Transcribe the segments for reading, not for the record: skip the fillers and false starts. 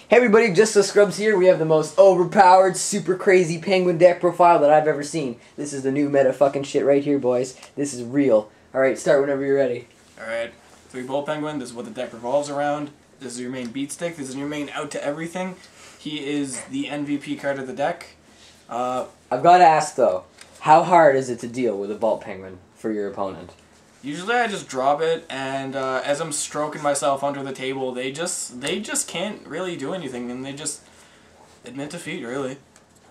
Hey everybody, Just So Scrubs here. We have the most overpowered, super crazy penguin deck profile that I've ever seen. This is the new meta fucking shit right here, boys. This is real. Alright, start whenever you're ready. Alright, 3 Bolt Penguin, this is what the deck revolves around. This is your main beat stick, this is your main out to everything. He is the MVP card of the deck. I've got to ask though, how hard is it to deal with a Bolt Penguin for your opponent? Usually I just drop it, and as I'm stroking myself under the table, they just can't really do anything, and they just admit defeat, really.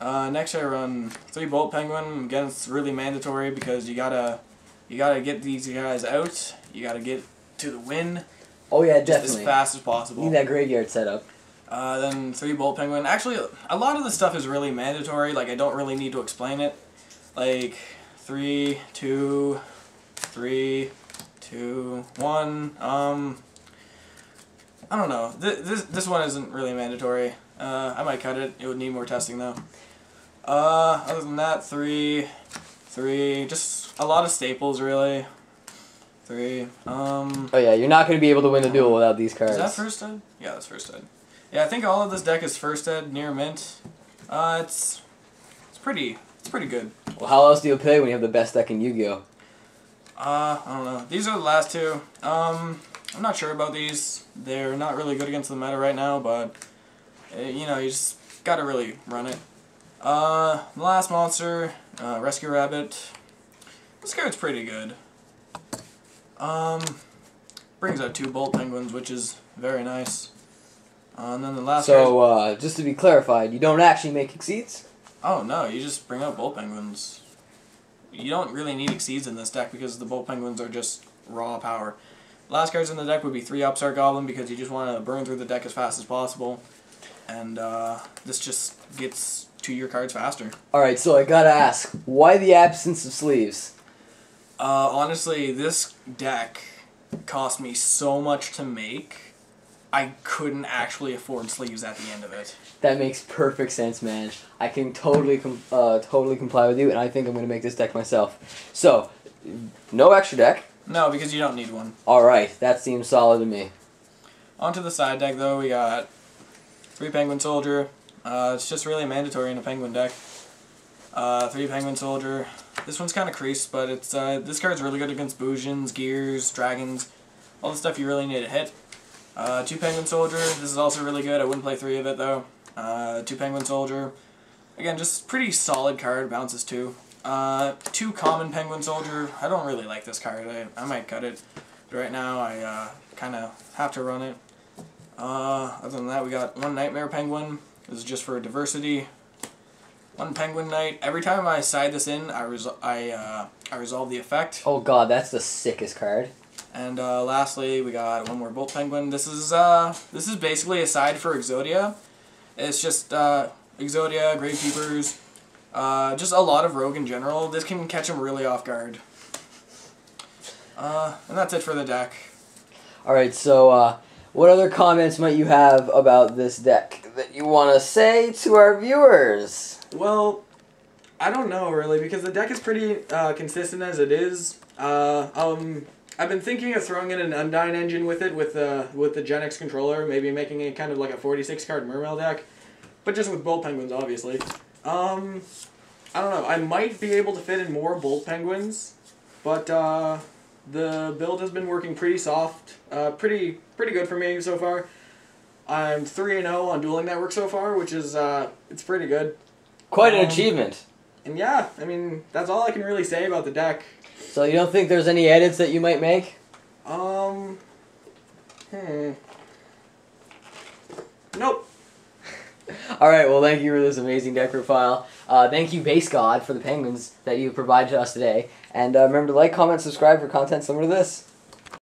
Next I run 3 Bolt Penguin. Again, it's really mandatory because you gotta get these guys out. You gotta get to the win. Oh yeah, just definitely. as fast as possible. Need that graveyard setup. Then 3 Bolt Penguin. Actually, a lot of the stuff is really mandatory. Like, I don't really need to explain it. Like 3, 2, 3, 2, 1. I don't know. This one isn't really mandatory. I might cut it. It would need more testing though. Other than that, 3, just a lot of staples really. 3. Oh yeah, you're not going to be able to win the duel without these cards. Is that first ed? Yeah, that's first ed. Yeah, I think all of this deck is first ed near mint. It's pretty good. Well, how else do you play when you have the best deck in Yu-Gi-Oh? I don't know. These are the last two. I'm not sure about these. They're not really good against the meta right now, but you know, you just gotta really run it. The last monster, Rescue Rabbit. This card's pretty good. Brings out 2 Bolt Penguins, which is very nice. And then the last card. Just to be clarified, you don't actually make Exceeds? Oh no, you just bring out Bolt Penguins. You don't really need Exceeds in this deck because the Bolt Penguins are just raw power. Last cards in the deck would be 3 Upstart Goblin because you just want to burn through the deck as fast as possible. And this just gets to your cards faster. Alright, so I gotta ask, why the absence of sleeves? Honestly, this deck cost me so much to make, I couldn't actually afford sleeves at the end of it. That makes perfect sense, man. I can totally comply with you, and I think I'm going to make this deck myself. So, no extra deck? No, because you don't need one. Alright, that seems solid to me. Onto the side deck, though, we got 3 Penguin Soldier. It's just really mandatory in a Penguin deck. 3 Penguin Soldier. This one's kind of creased, but it's this card's really good against Boojins, Gears, Dragons, all the stuff you really need to hit. 2 Penguin Soldier. This is also really good. I wouldn't play 3 of it, though. 2 Penguin Soldier. Again, just pretty solid card. Bounces 2. 2 Common Penguin Soldier. I don't really like this card. I might cut it. But right now, I kind of have to run it. Other than that, we got 1 Nightmare Penguin. This is just for diversity. 1 Penguin Knight. Every time I side this in, I resolve the effect. Oh god, that's the sickest card. And lastly, we got 1 more Bolt Penguin. This is basically a side for Exodia. It's just Exodia, Gravekeepers, just a lot of Rogue in general. This can catch them really off guard. And that's it for the deck. Alright, so what other comments might you have about this deck that you want to say to our viewers? Well, I don't know really, because the deck is pretty consistent as it is. I've been thinking of throwing in an Undyne engine with it, with the Gen X controller, maybe making it kind of like a 46-card Mermail deck, but just with Bolt Penguins, obviously. I don't know. I might be able to fit in more Bolt Penguins, but the build has been working pretty soft, pretty good for me so far. I'm 3-0 on Dueling Network so far, which is it's pretty good. Quite an achievement. And yeah, I mean, that's all I can really say about the deck. So you don't think there's any edits that you might make? Nope. Alright, well thank you for this amazing deck profile. Thank you Base God for the penguins that you provided to us today. And remember to like, comment, subscribe for content similar to this.